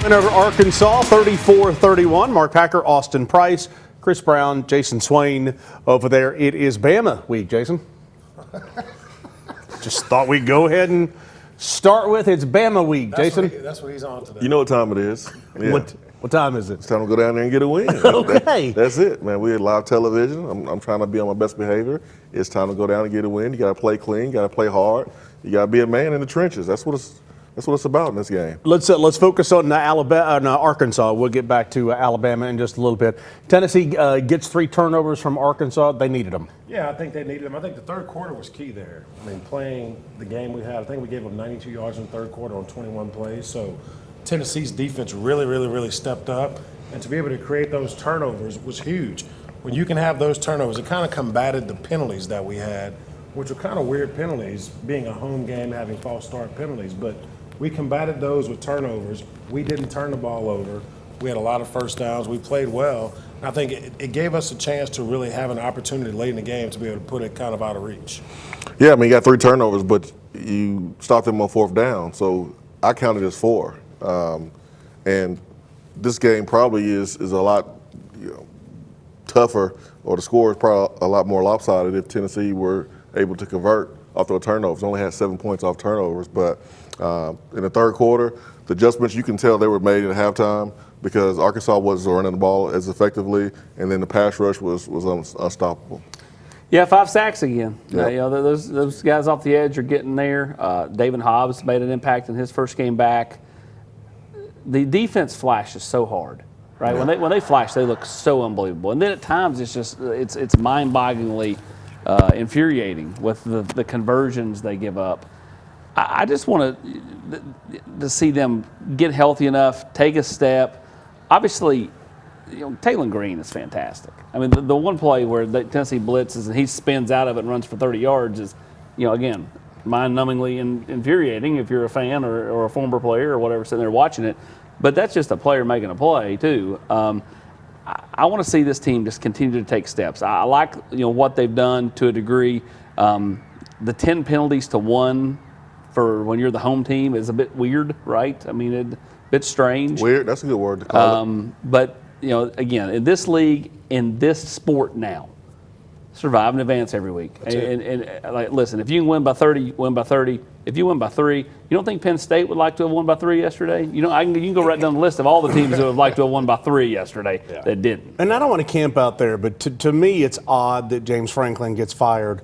Win over Arkansas, 34-31. Mark Packer, Austin Price, Chris Brown, Jason Swain over there. It is Bama week, Jason. Just thought we'd go ahead and start with it's Bama week, Jason. That's what he's on today. You know what time it is. Yeah. What time is it? It's time to go down there and get a win. Okay. That's it, man. We had live television. I'm trying to be on my best behavior. It's time to go down and get a win. You got to play clean. You got to play hard. You got to be a man in the trenches. That's what it's about in this game. Let's focus on Arkansas. We'll get back to Alabama in just a little bit. Tennessee gets 3 turnovers from Arkansas. They needed them. Yeah, I think they needed them. I think the third quarter was key there. I mean, playing the game we had, I think we gave them 92 yards in the third quarter on 21 plays. So Tennessee's defense really stepped up. And to be able to create those turnovers was huge. When you can have those turnovers, it kind of combated the penalties that we had, which were kind of weird penalties, being a home game, having false start penalties. But we combated those with turnovers. We didn't turn the ball over. We had a lot of first downs. We played well. And I think it gave us a chance to really have an opportunity late in the game to be able to put it kind of out of reach. Yeah, I mean, you got 3 turnovers, but you stopped them on 4th down. So I counted as 4. And this game probably is a lot tougher, or the score is probably a lot more lopsided if Tennessee were able to convert off those turnovers. Only had 7 points off turnovers, but in the third quarter, the adjustments, you can tell they were made at halftime because Arkansas wasn't running the ball as effectively, and then the pass rush was unstoppable. Yeah, 5 sacks again. Yep. Those guys off the edge are getting there. David Hobbs made an impact in his first game back. The defense flashes so hard, right? Yeah. When they flash, they look so unbelievable. And then at times it's mind-bogglingly infuriating with the conversions they give up. I just want to see them get healthy enough, take a step. Obviously, Taylor Green is fantastic. I mean, the one play where Tennessee blitzes and he spins out of it and runs for 30 yards is, again, mind-numbingly infuriating if you're a fan or a former player or whatever sitting there watching it. But that's just a player making a play, too. I want to see this team just continue to take steps. I like what they've done to a degree. The 10 penalties to 1 for when you're the home team is a bit weird, right? I mean, a bit strange. Weird, that's a good word to call it. But, again, in this league, in this sport now, survive and advance every week. And listen, if you can win by 30, win by 30. If you win by 3, you don't think Penn State would like to have won by 3 yesterday? You can go right down the list of all the teams that would like to have won by 3 yesterday that didn't. And I don't want to camp out there, but to me, it's odd that James Franklin gets fired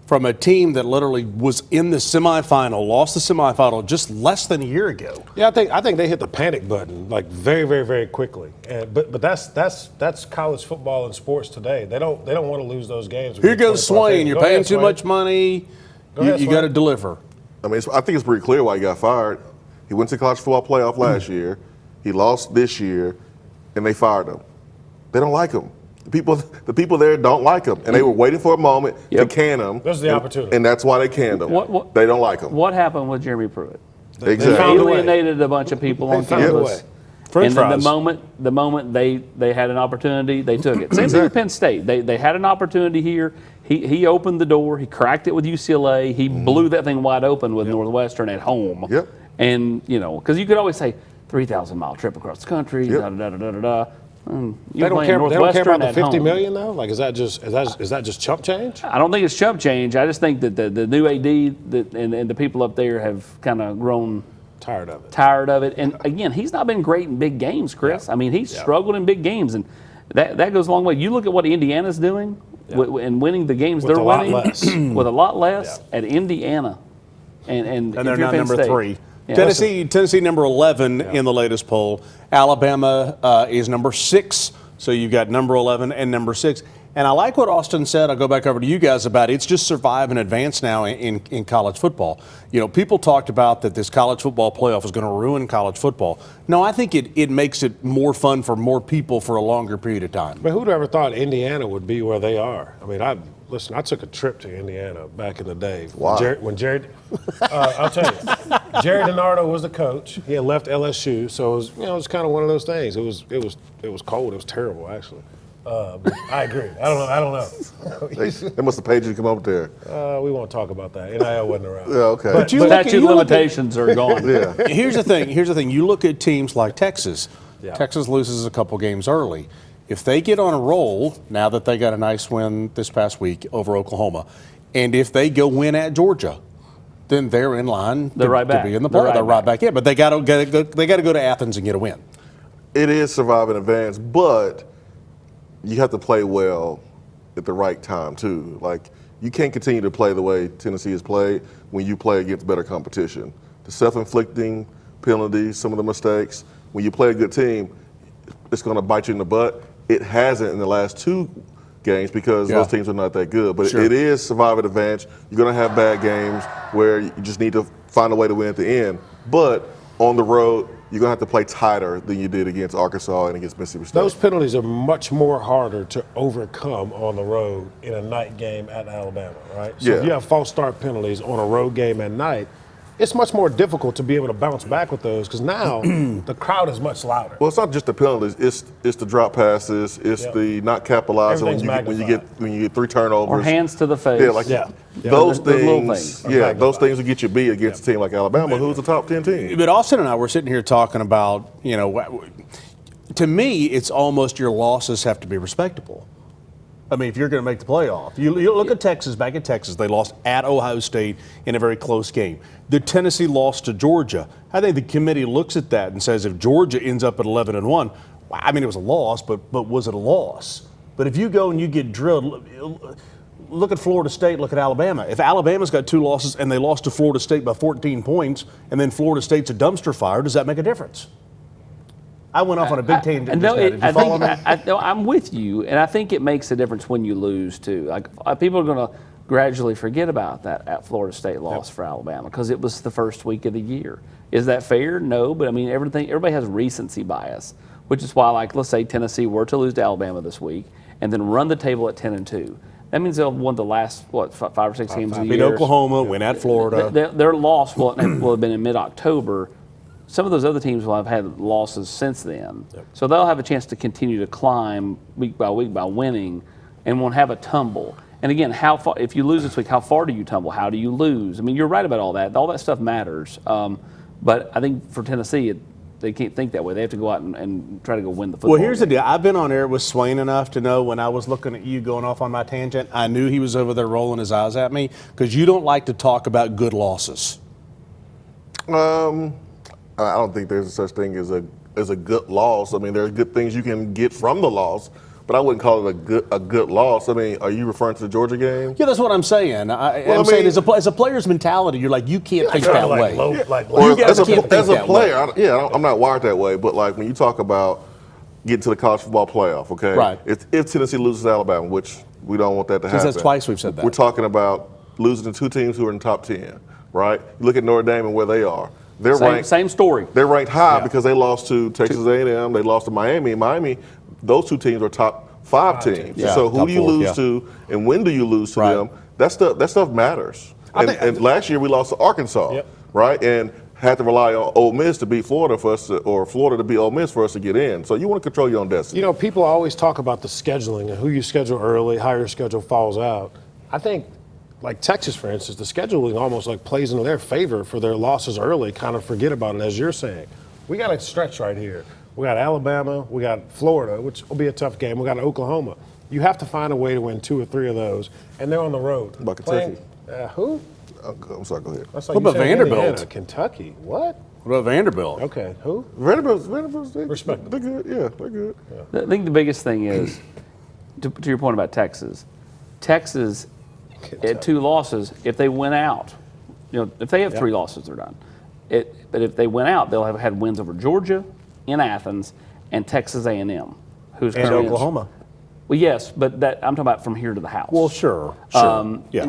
from a team that literally was in the semifinal, lost the semifinal just less than a year ago. Yeah, I think they hit the panic button like very quickly. But that's college football and sports today. They don't want to lose those games. Here goes Swain. You're paying too much money. You got to deliver. I mean, I think it's pretty clear why he got fired. He went to the college football playoff last year. He lost this year, and they fired him. They don't like him. The people there don't like him, and they were waiting for a moment to can him. This is the opportunity. And that's why they canned him. They don't like him. What happened with Jeremy Pruitt? Exactly. They alienated a bunch of people on campus. And then the moment they had an opportunity, they took it. Same thing with Penn State. They had an opportunity here. He opened the door. He cracked it with UCLA. He blew that thing wide open with Northwestern at home. Yep. And, because you could always say 3,000-mile trip across the country, da-da-da-da-da-da. They don't care about the $50 million though. Like, is that just chump change? I don't think it's chump change. I just think that the new AD and the people up there have kind of grown tired of it. And again, he's not been great in big games, Chris. I mean, he's struggled in big games, and that goes a long way. You look at what Indiana's doing and winning the games they're winning with a lot less at Indiana, and they're now number 3. Yeah. Tennessee number 11 in the latest poll. Alabama is number 6. So you've got number 11 and number 6. And I like what Austin said. I'll go back over to you guys about it. It's just survive and advance now in college football. People talked about that this college football playoff is going to ruin college football. No, I think it makes it more fun for more people for a longer period of time. But who'd ever thought Indiana would be where they are? I mean, I took a trip to Indiana back in the day. Wow. When Jared, I'll tell you, Jerry DiNardo was the coach. He had left LSU, so it was kind of one of those things. It was cold. It was terrible, actually. I agree. I don't know. They must have paid you to come up there. We won't talk about that. NIL wasn't around. Yeah, okay. But you look at- Statute you look at- limitations are gone. yeah. Here's the thing. You look at teams like Texas. Yeah. Texas loses a couple games early. If they get on a roll, now that they got a nice win this past week over Oklahoma, and if they go win at Georgia, then they're in line They're right to back. be in the They're play. right They're right back. back in. But they got to go to Athens and get a win. It is survive in advance, but you have to play well at the right time too. Like, you can't continue to play the way Tennessee has played when you play against better competition. The self-inflicting penalties, some of the mistakes. When you play a good team, it's going to bite you in the butt. It hasn't in the last 2 games because those teams are not that good. But Sure. it is survive at advantage. You're going to have bad games where you just need to find a way to win at the end. But on the road, you're going to have to play tighter than you did against Arkansas and against Mississippi State. Those penalties are much more harder to overcome on the road in a night game at Alabama, right? So Yeah. if you have false start penalties on a road game at night, it's much more difficult to be able to bounce back with those because now the crowd is much louder. Well, it's not just the penalties; it's the drop passes, it's Yep. the not capitalizing when Everything's you get 3 turnovers Or hands to the face. Yeah, like Yeah. those The little things. things. Yeah, those things will get you beat against a team like Alabama, who's a top 10 team. But Austin and I were sitting here talking about, to me, it's almost your losses have to be respectable. I mean, if you're going to make the playoff, you look at Texas. Back at Texas, they lost at Ohio State in a very close game. The Tennessee lost to Georgia. I think the committee looks at that and says, if Georgia ends up at 11-1, I mean, it was a loss, but was it a loss? But if you go and you get drilled, look at Florida State, look at Alabama. If Alabama's got 2 losses and they lost to Florida State by 14 points, and then Florida State's a dumpster fire, does that make a difference? I went off on a big tangent. No, Did you follow me? I'm with you, and I think it makes a difference when you lose too. Like people are going to gradually forget about that at Florida State loss for Alabama because it was the first week of the year. Is that fair? No, but I mean everybody has recency bias, which is why, like, let's say Tennessee were to lose to Alabama this week and then run the table at 10-2. That means they'll have won the last 5 or 6 games of the Beat year. Oklahoma, win at Florida. Their loss will have been in mid-October. Some of those other teams will have had losses since then. So they'll have a chance to continue to climb week by week by winning and won't have a tumble. And again, how far, if you lose this week, how far do you tumble? How do you lose? I mean, you're right about all that. All that stuff matters. But I think for Tennessee, they can't think that way. They have to go out and try to go win the football Well, here's the game. deal. I've been on air with Swain enough to know when I was looking at you going off on my tangent, I knew he was over there rolling his eyes at me because you don't like to talk about good losses. I don't think there's such thing as a good loss. I mean, there are good things you can get from the loss, but I wouldn't call it a good loss. I mean, are you referring to the Georgia game? Yeah, that's what I'm saying. I'm I saying mean- as a player's mentality, you're like, you can't think Kinda that like way. low- Well, You guys as can't think a that player, I'm not wired that way. But like when you talk about getting to the college football playoff, okay? Right. If Tennessee loses to Alabama, which we don't want that to happen. that's twice we've said that. We're talking about losing to 2 teams who are in the top 10, right? You look at Notre Dame and where they are. They're ranked. Same story. They're ranked high because they lost to Texas A&M. They lost to Miami. Miami, those 2 teams are top 5 teams. Yeah, So who top do you 4, lose yeah. to, and when do you lose to Right. them? That stuff matters. And last year we lost to Arkansas, Yep. right? And had to rely on Ole Miss to beat Florida for us, or Florida to beat Ole Miss for us to get in. So you want to control your own destiny. You know, people always talk about the scheduling and who you schedule early, how your schedule falls out. I think, like Texas, for instance, the scheduling almost like plays into their favor for their losses early. Kind of forget about it, as you're saying. We got a stretch right here. We got Alabama, we got Florida, which will be a tough game. We got Oklahoma. You have to find a way to win 2 or 3 of those, and they're on the road. About Kentucky. Who? I'm sorry, go ahead. That's like What you about saying Vanderbilt? Indiana. Kentucky. What? What about Vanderbilt? Okay, who? Vanderbilt's Respect. they're good. Yeah, they're good. I think the biggest thing is, to your point about Texas, at 2 losses, if they win out, if they have 3 losses, they're done. But if they win out, they'll have had wins over Georgia, in Athens, and Texas A&M, who's And currently- Oklahoma. Well, yes, but I'm talking about from here to the house. Well, sure. Yeah.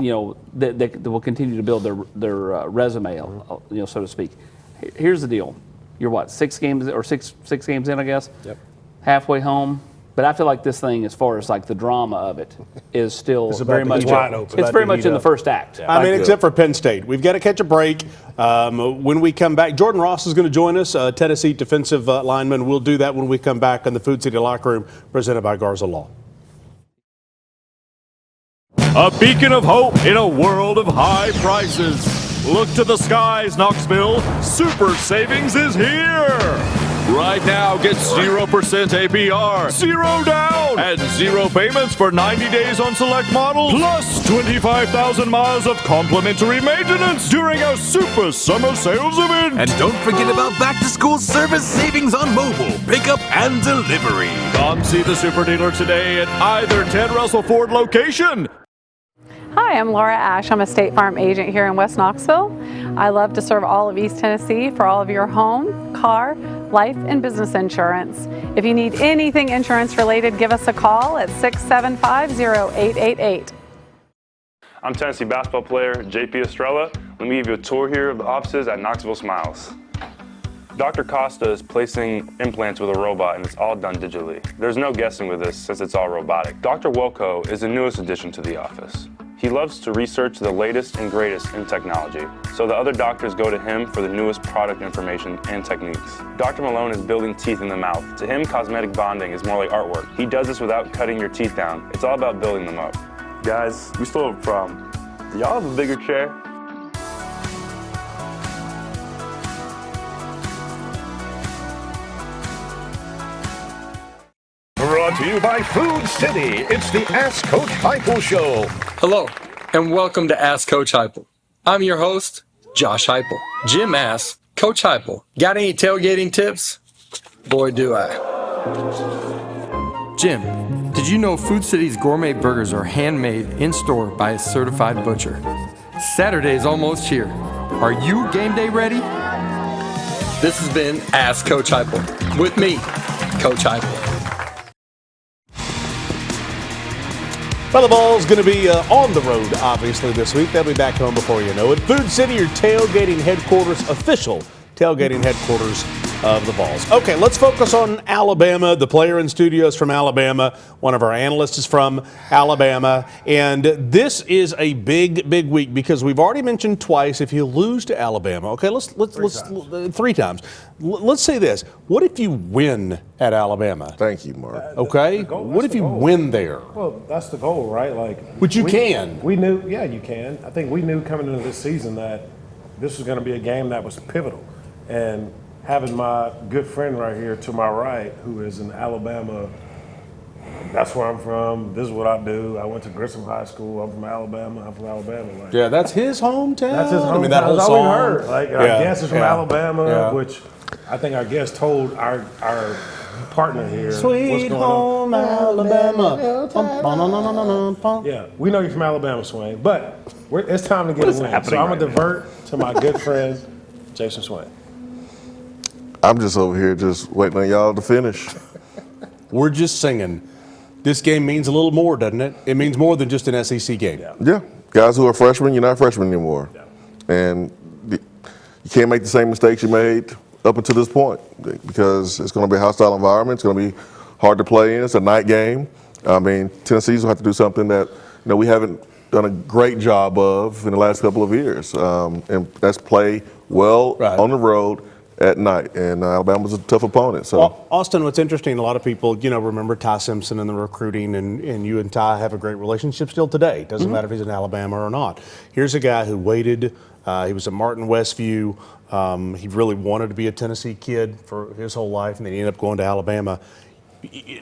They will continue to build their resume, so to speak. Here's the deal: you're what, 6 games or six games in, I guess. Yep. Halfway home. But I feel like this thing, as far as like the drama of it, is still It's about very to much heat up. It's About very to much heat in the up. first act. I mean, Like except for Penn State. We've got to catch a break. When we come back, Jordan Ross is going to join us, Tennessee defensive lineman. We'll do that when we come back in the Food City Locker Room, presented by Garza Law. A beacon of hope in a world of high prices. Look to the skies, Knoxville. Super savings is here. Right now, get 0% APR, 0 down, and 0 payments for 90 days on select models, plus 25,000 miles of complimentary maintenance during our Super Summer Sales event. And don't forget about back-to-school service savings on mobile, pickup, and delivery. Come see the super dealer today at either Ted Russell Ford location. Hi, I'm Laura Ash. I'm a State Farm agent here in West Knoxville. I love to serve all of East Tennessee for all of your home, car, life, and business insurance. If you need anything insurance related, give us a call at 675-0888. I'm Tennessee basketball player JP Estrella. Let me give you a tour here of the offices at Knoxville Smiles. Dr. Costa is placing implants with a robot, and it's all done digitally. There's no guessing with this since it's all robotic. Dr. Wilco is the newest addition to the office. He loves to research the latest and greatest in technology, so the other doctors go to him for the newest product information and techniques. Dr. Malone is building teeth in the mouth. To him, cosmetic bonding is more like artwork. He does this without cutting your teeth down. It's all about building them up. Guys, we still have a problem. Do y'all have a bigger chair? Brought to you by Food City. It's the Ask Coach Heupel Show. Hello, and welcome to Ask Coach Heupel. I'm your host, Josh Heupel. Jim asks, Coach Heupel, got any tailgating tips? Boy, do I. Jim, did you know Food City's gourmet burgers are handmade in-store by a certified butcher? Saturday's almost here. Are you game day ready? This has been Ask Coach Heupel. With me, Coach Heupel. Well, the Vols going to be on the road, obviously, this week. They'll be back home before you know it. Food City, your tailgating headquarters, official tailgating headquarters of the Vols. Okay, let's focus on Alabama. The player in studio is from Alabama. One of our analysts is from Alabama. And this is a big, big week because we've already mentioned twice if you lose to Alabama. Okay, let's 3 times. Let's say this. What if you win at Alabama? Thank you, Mark. Okay? What if you win there? Well, that's the goal, right? Which you can. We knew, yeah, you can. I think we knew coming into this season that this was going to be a game that was pivotal. And having my good friend right here to my right, who is in Alabama, that's where I'm from. This is what I do. I went to Grissom High School. I'm from Alabama. Yeah, that's his hometown. That's his hometown. I mean, that whole That's song. all we heard. Our guest is from Alabama, which I think our guest told our partner here Sweet what's going home on. Alabama. Yeah, we know you're from Alabama, Swain, but it's time to get a win. So I'm going to divert to my good friend, Jason Swain. I'm just over here just waiting on y'all to finish. We're just singing. This game means a little more, doesn't it? It means more than just an SEC game. Yeah. Guys who are freshmen, you're not freshmen anymore. Yeah. And you can't make the same mistakes you made up until this point because it's going to be a hostile environment. It's going to be hard to play in. It's a night game. I mean, Tennessee's will have to do something that we haven't done a great job of in the last couple of years, and that's play well on the road at night, and Alabama's a tough opponent. So, well, Austin, what's interesting, a lot of people, remember Ty Simpson and the recruiting, and you and Ty have a great relationship still today. Doesn't matter if he's in Alabama or not. Here's a guy who waited. He was at Martin Westview. He really wanted to be a Tennessee kid for his whole life, and then he ended up going to Alabama.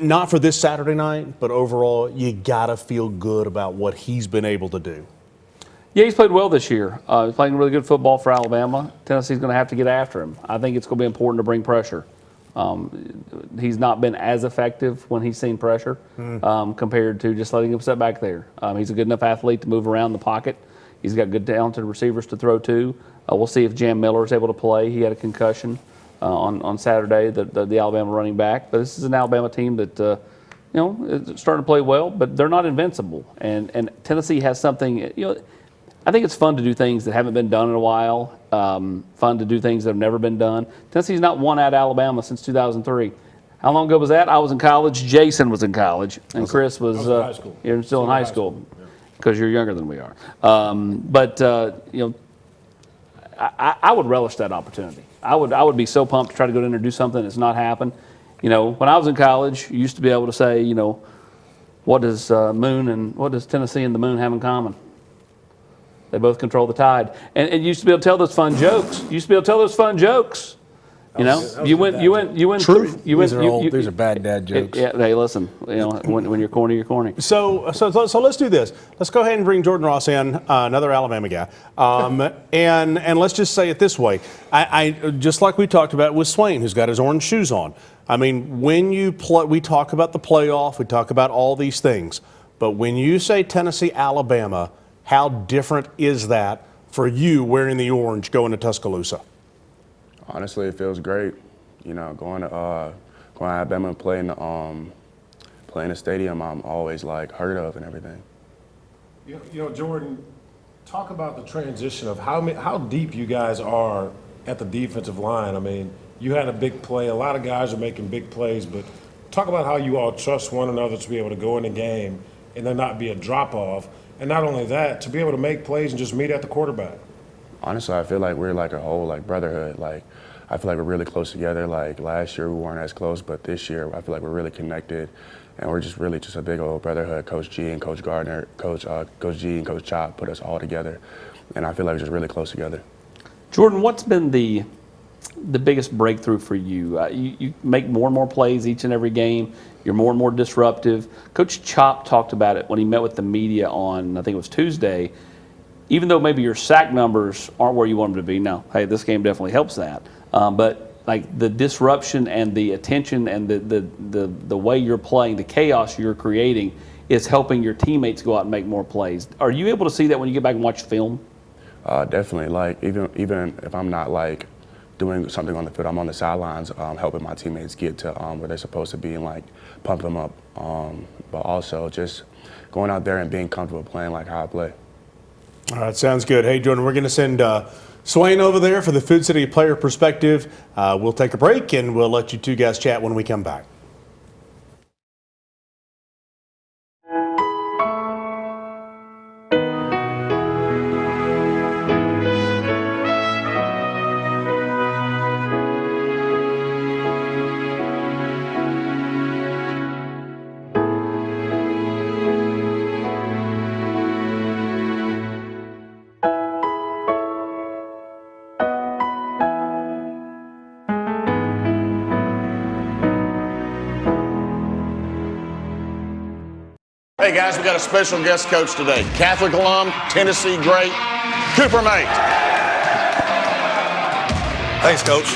Not for this Saturday night, but overall, you got to feel good about what he's been able to do. Yeah, he's played well this year. He's playing really good football for Alabama. Tennessee's going to have to get after him. I think it's going to be important to bring pressure. He's not been as effective when he's seen pressure compared to just letting him sit back there. He's a good enough athlete to move around the pocket. He's got good talented receivers to throw to. We'll see if Jam Miller is able to play. He had a concussion on Saturday, the Alabama running back. But this is an Alabama team that is starting to play well, but they're not invincible. And Tennessee has something, I think it's fun to do things that haven't been done in a while, fun to do things that have never been done. Tennessee's not won at Alabama since 2003. How long ago was that? I was in college. Jason was in college. And Chris was high school. You're still in high school because you're younger than we are. I would relish that opportunity. I would be so pumped to try to go in there and do something that's not happened. When I was in college, you used to be able to say, What does Tennessee and the Moon have in common? They both control the tide. And you used to be able to tell those fun jokes. You know, you went. True. These are bad dad jokes. Yeah. Hey, listen. You know, when you're corny, you're corny. So let's do this. Let's go ahead and bring Jordan Ross in, another Alabama guy, and let's just say it this way. I just like we talked about with Swain, who's got his orange shoes on. I mean, when you play, we talk about the playoff, we talk about all these things, but when you say Tennessee, Alabama, how different is that for you wearing the orange going to Tuscaloosa? Honestly, it feels great. You know, going to Alabama and playing a stadium I'm always like heard of and everything. You know, Jordan, talk about the transition of how deep you guys are at the defensive line. I mean, you had a big play. A lot of guys are making big plays, but talk about how you all trust one another to be able to go in the game and there not be a drop-off. And not only that, to be able to make plays and just meet at the quarterback. Honestly, I feel like we're like a whole like brotherhood. Like, I feel like we're really close together. Like last year we weren't as close, but this year I feel like we're really connected, and we're just really just a big old brotherhood. Coach G and Coach Gardner, Coach G and Coach Chop put us all together, and I feel like we're just really close together. Jordan, what's been the biggest breakthrough for you? You make more and more plays each and every game. You're more and more disruptive. Coach Chop talked about it when he met with the media on, I think it was Tuesday. Even though maybe your sack numbers aren't where you want them to be, now, hey, this game definitely helps that. But like the disruption and the attention and the way you're playing, the chaos you're creating is helping your teammates go out and make more plays. Are you able to see that when you get back and watch film? Definitely. Like even if I'm not like doing something on the field, I'm on the sidelines helping my teammates get to where they're supposed to be and like pump them up. But also just going out there and being comfortable playing like how I play. All right, sounds good. Hey, Jordan, we're going to send Swain over there for the Food City Player Perspective. We'll take a break, and we'll let you two guys chat when we come back. Hey guys, we got a special guest coach today. Catholic alum, Tennessee great, Cooper Mate. Thanks, Coach.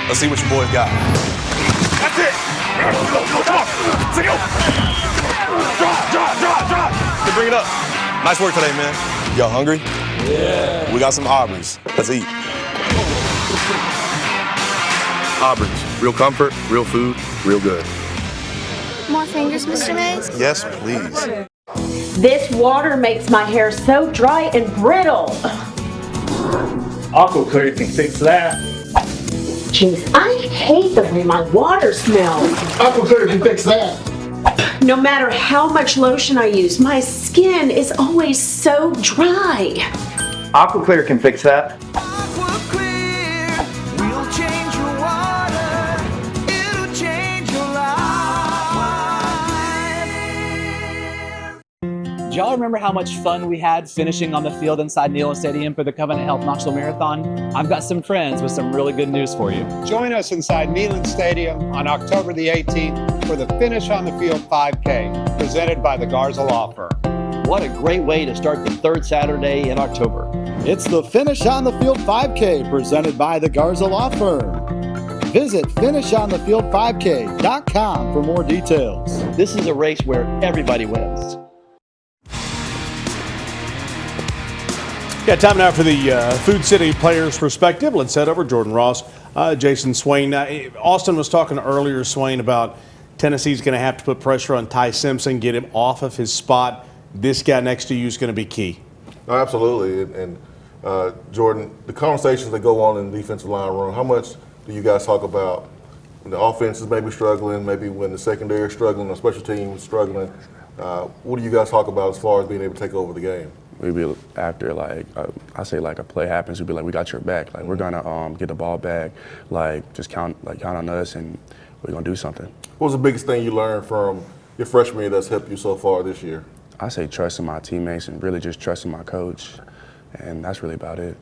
Let's see what your boys got. That's it. Go. Drop. Hey, bring it up. Nice work today, man. Y'all hungry? Yeah. We got some Auburn's. Let's eat. Auburn's. Real comfort, real food, real good. More fingers, Mr. Mays? Yes, please. This water makes my hair so dry and brittle. Aqua can fix that. Jeez, I hate the way my water smells. Aqua can fix that. No matter how much lotion I use, my skin is always so dry. Aqua can fix that. Do y'all remember how much fun we had finishing on the field inside Neyland Stadium for the Covenant Health Knoxville Marathon? I've got some friends with some really good news for you. Join us inside Neyland Stadium on October the 18th for the Finish on the Field 5K, presented by the Garza Law Firm. What a great way to start the third Saturday in October. It's the Finish on the Field 5K, presented by the Garza Law Firm. Visit finishonthefieldvk.com for more details. This is a race where everybody wins. Yeah, time now for the Food City Players Perspective. Let's head over Jordan Ross, Jason Swain. Austin was talking earlier, Swain, about Tennessee's going to have to put pressure on Ty Simpson, get him off of his spot. This guy next to you is going to be key. Oh, absolutely. And Jordan, the conversations that go on in the defensive line room, how much do you guys talk about when the offense is maybe struggling, maybe when the secondary is struggling, or special teams struggling? What do you guys talk about as far as being able to take over the game? We'd be after like I say like a play happens, we'd be like, we got your back. Like we're gonna get the ball back. Like just count on us, and we're gonna do something. What was the biggest thing you learned from your freshman year that's helped you so far this year? I say trusting my teammates and really just trusting my coach, and that's really about it.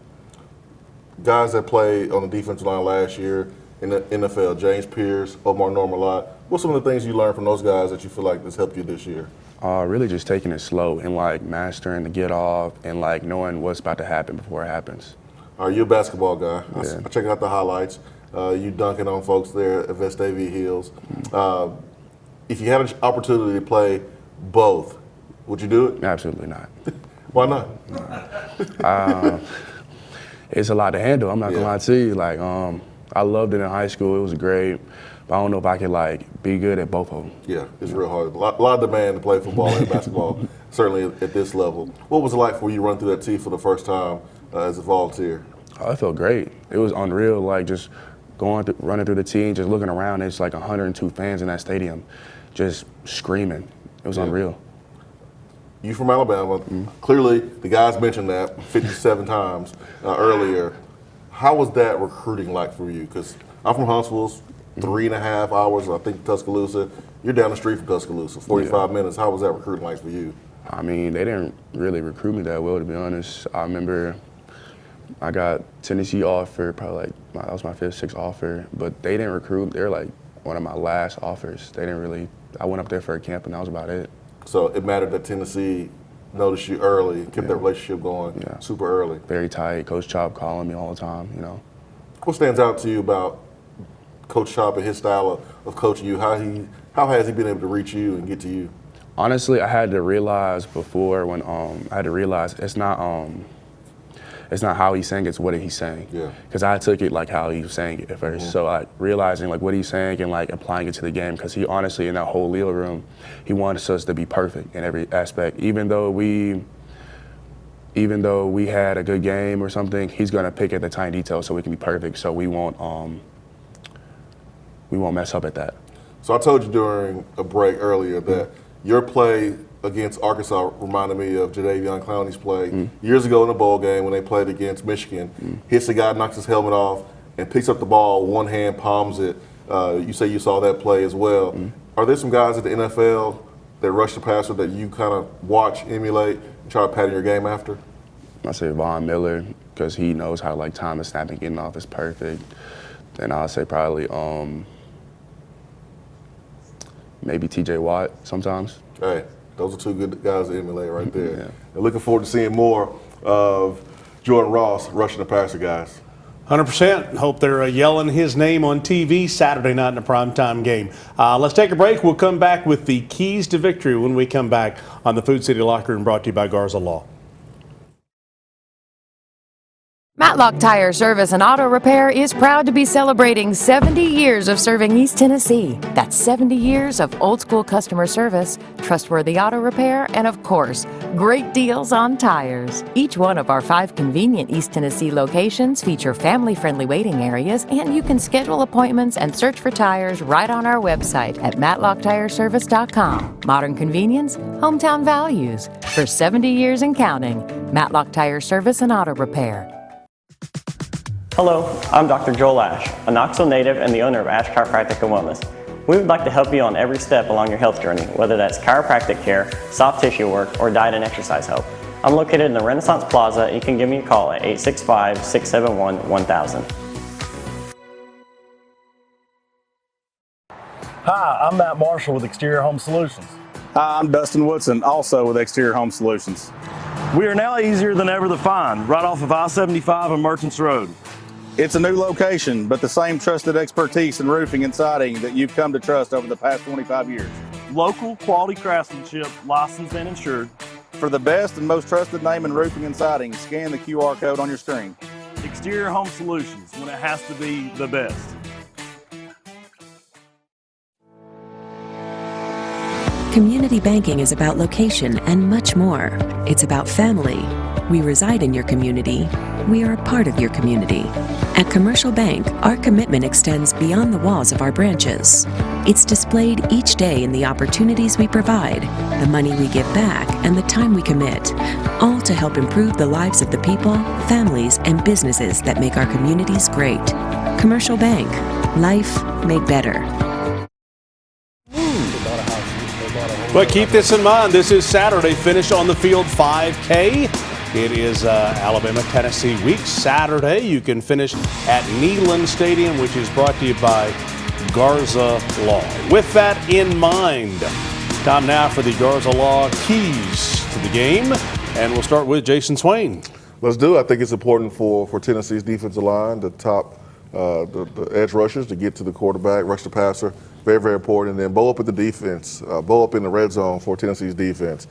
Guys that played on the defensive line last year in the NFL, James Pierce, Omar Normalot, what's some of the things you learned from those guys that you feel like has helped you this year? Really just taking it slow and like mastering the get off and like knowing what's about to happen before it happens. You're a basketball guy. Yeah. I check out the highlights. You dunking on folks there at Vestavia Hills. If you had an opportunity to play both, would you do it? Absolutely not. Why not? It's a lot to handle. I'm not gonna lie to you. Like, I loved it in high school. It was great, but I don't know if I could like be good at both of them. Yeah, it's real hard. A lot of demand to play football and basketball, certainly at this level. What was it like for you to run through that tee for the first time as a volunteer? Oh, it felt great. It was unreal. Like just running through the tee and just looking around. It's like 102 fans in that stadium, just screaming. It was unreal. You from Alabama. Clearly, the guys mentioned that 57 times earlier. How was that recruiting like for you? Because I'm from Huntsville, 3.5 hours, I think, Tuscaloosa. You're down the street from Tuscaloosa, 45 minutes. How was that recruiting like for you? I mean, they didn't really recruit me that well, to be honest. I remember I got Tennessee offer, probably like that was my 5th, 6th offer, but they didn't recruit. They were like one of my last offers. They didn't really. I went up there for a camp, and that was about it. So it mattered that Tennessee noticed you early, kept that relationship going super early. Very tight. Coach Chop calling me all the time, you know. What stands out to you about Coach Chop and his style of coaching you? How has he been able to reach you and get to you? Honestly, I had to realize before when I had to realize it's not how he's saying, it's what he's saying. Yeah. Because I took it like how he was saying it at first. So like realizing like what he's saying and like applying it to the game, because he honestly in that whole Leo room, he wants us to be perfect in every aspect. Even though we had a good game or something, he's gonna pick at the tiny details so we can be perfect. So we won't mess up at that. So I told you during a break earlier that your play against Arkansas reminded me of Jadeveon Clowney's play years ago in a bowl game when they played against Michigan. Hits the guy, knocks his helmet off, and picks up the ball, one hand palms it. You say you saw that play as well. Are there some guys at the NFL that rush the passer that you kind of watch, emulate, and try to pattern your game after? I say Von Miller, because he knows how to like time the snap and getting off is perfect. Then I'll say probably maybe TJ Watt sometimes. Hey, those are two good guys to emulate right there. Yeah. And looking forward to seeing more of Jordan Ross rushing the passer, guys. 100%. Hope they're yelling his name on TV Saturday night in a primetime game. Let's take a break. We'll come back with the keys to victory when we come back on the Food City Locker Room, brought to you by Garza Law. Matlock Tire Service and Auto Repair is proud to be celebrating 70 years of serving East Tennessee. That's 70 years of old school customer service, trustworthy auto repair, and of course, great deals on tires. Each one of our 5 convenient East Tennessee locations feature family-friendly waiting areas, and you can schedule appointments and search for tires right on our website at matlocktireservice.com. Modern convenience, hometown values. For 70 years and counting, Matlock Tire Service and Auto Repair. Hello, I'm Dr. Joel Ash, a Knoxville native and the owner of Ash Chiropractic and Wellness. We would like to help you on every step along your health journey, whether that's chiropractic care, soft tissue work, or diet and exercise help. I'm located in the Renaissance Plaza. You can give me a call at 865-671-1000. Hi, I'm Matt Marshall with Exterior Home Solutions. Hi, I'm Dustin Woodson, also with Exterior Home Solutions. We are now easier than ever to find, right off of I-75 and Merchants Road. It's a new location, but the same trusted expertise in roofing and siding that you've come to trust over the past 25 years. Local quality craftsmanship, licensed and insured. For the best and most trusted name in roofing and siding, scan the QR code on your screen. Exterior Home Solutions, when it has to be the best. Community banking is about location and much more. It's about family. We reside in your community. We are a part of your community. At Commercial Bank, our commitment extends beyond the walls of our branches. It's displayed each day in the opportunities we provide, the money we give back, and the time we commit, all to help improve the lives of the people, families, and businesses that make our communities great. Commercial Bank, life made better. But keep this in mind. This is Saturday. Finish on the field 5K. It is Alabama-Tennessee week. Saturday, you can finish at Neyland Stadium, which is brought to you by Garza Law. With that in mind, time now for the Garza Law keys to the game. And we'll start with Jason Swain. Let's do it. I think it's important for Tennessee's defensive line, the top, the edge rushers to get to the quarterback, rush the passer. Very, very important. And then bow up at the defense, bow up in the red zone for Tennessee's defense.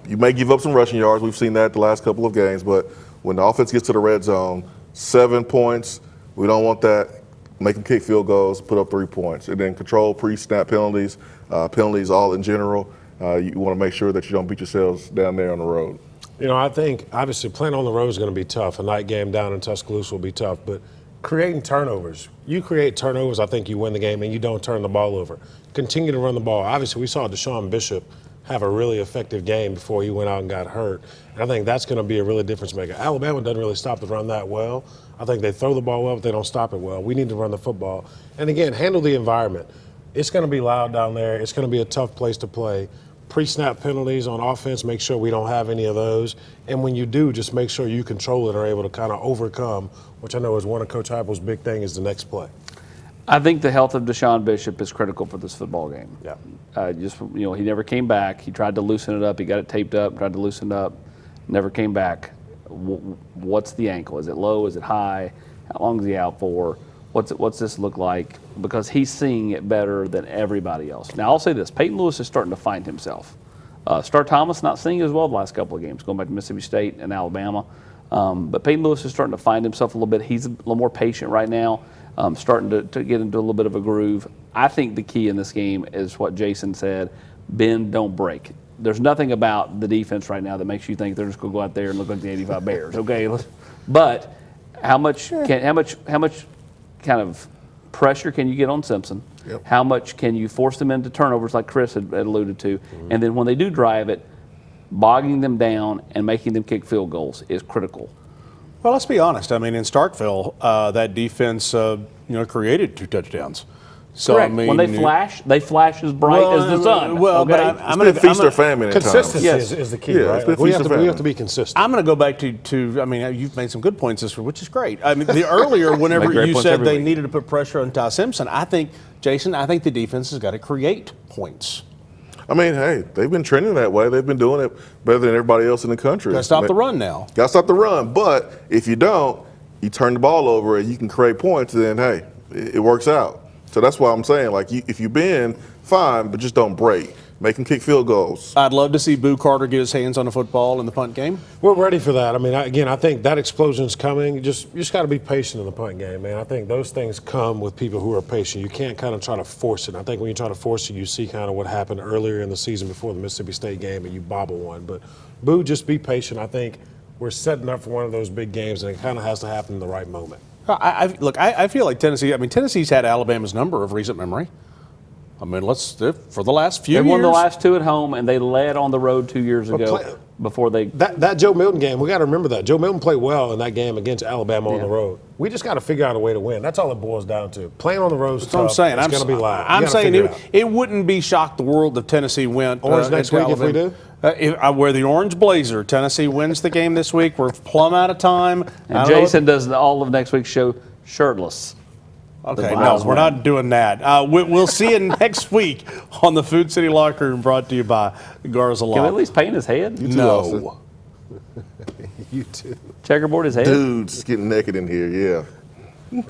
You may give up some rushing yards. We've seen that the last couple of games. But when the offense gets to the red zone, 7 points, we don't want that. Make them kick field goals, put up 3 points. And then control pre-snap penalties, penalties all in general. You want to make sure that you don't beat yourselves down there on the road. You know, I think obviously playing on the road is going to be tough. A night game down in Tuscaloosa will be tough, but creating turnovers. You create turnovers, I think you win the game, and you don't turn the ball over. Continue to run the ball. Obviously, we saw Deshaun Bishop have a really effective game before he went out and got hurt. And I think that's going to be a really difference maker. Alabama doesn't really stop the run that well. I think they throw the ball well, but they don't stop it well. We need to run the football. And again, handle the environment. It's going to be loud down there. It's going to be a tough place to play. Pre-snap penalties on offense, make sure we don't have any of those. And when you do, just make sure you control it or are able to kind of overcome, which I know is one of Coach Heupel's big thing is the next play. I think the health of Deshaun Bishop is critical for this football game. Yeah. He never came back. He tried to loosen it up. He got it taped up, tried to loosen it up, never came back. What's the ankle? Is it low? Is it high? How long is he out for? What's this look like? Because he's seeing it better than everybody else. Now, I'll say this. Peyton Lewis is starting to find himself. Star Thomas not seeing it as well the last couple of games, going back to Mississippi State and Alabama. But Peyton Lewis is starting to find himself a little bit. He's a little more patient right now, starting to get into a little bit of a groove. I think the key in this game is what Jason said, bend, don't break. There's nothing about the defense right now that makes you think they're just going to go out there and look like the 85 Bears, okay? But how much kind of pressure can you get on Simpson? Yep. How much can you force them into turnovers like Chris had alluded to? Mm-hmm. And then when they do drive it, bogging them down and making them kick field goals is critical. Well, let's be honest. I mean, in Starkville, that defense, created 2 touchdowns. So, correct. I mean, when they flash as bright as the sun. Well, okay? but I'm going to feast or famine. Consistency yes. is the key, Yeah, right? We have to be consistent. I'm going to go back to. I mean, you've made some good points this week, which is great. I mean, the earlier, whenever you said they needed to put pressure on Ty Simpson, I think the defense has got to create points. I mean, hey, they've been trending that way. They've been doing it better than everybody else in the country. Got to stop the run now. Got to stop the run. But if you don't, you turn the ball over and you can create points, then, hey, it works out. So that's why I'm saying, like, if you bend, fine, but just don't break. Make them kick field goals. I'd love to see Boo Carter get his hands on the football in the punt game. We're ready for that. I mean, I think that explosion's coming. You just got to be patient in the punt game, man. I think those things come with people who are patient. You can't kind of try to force it. I think when you try to force it, you see kind of what happened earlier in the season before the Mississippi State game and you bobble one. But, Boo, just be patient. I think we're setting up for one of those big games, and it kind of has to happen in the right moment. I feel like Tennessee's had Alabama's number of recent memory. I mean, for the last few years. They won the last 2 at home, and they led on the road 2 years ago before they. That Joe Milton game, we got to remember that. Joe Milton played well in that game against Alabama on the road. We just got to figure out a way to win. That's all it boils down to. Playing on the road is tough. What I'm saying. It's going to be loud. I'm saying it wouldn't be shock the world if Tennessee went. Orange next week if we do? I wear the orange blazer. Tennessee wins the game this week. We're plumb out of time. And Jason does all of next week's show shirtless. Okay, no, we're not doing that. We'll see you next week on the Food City Locker Room, brought to you by Garza Law. Can we at least paint his head? You too, no. You too. Checkerboard his head? Dudes getting naked in here, yeah.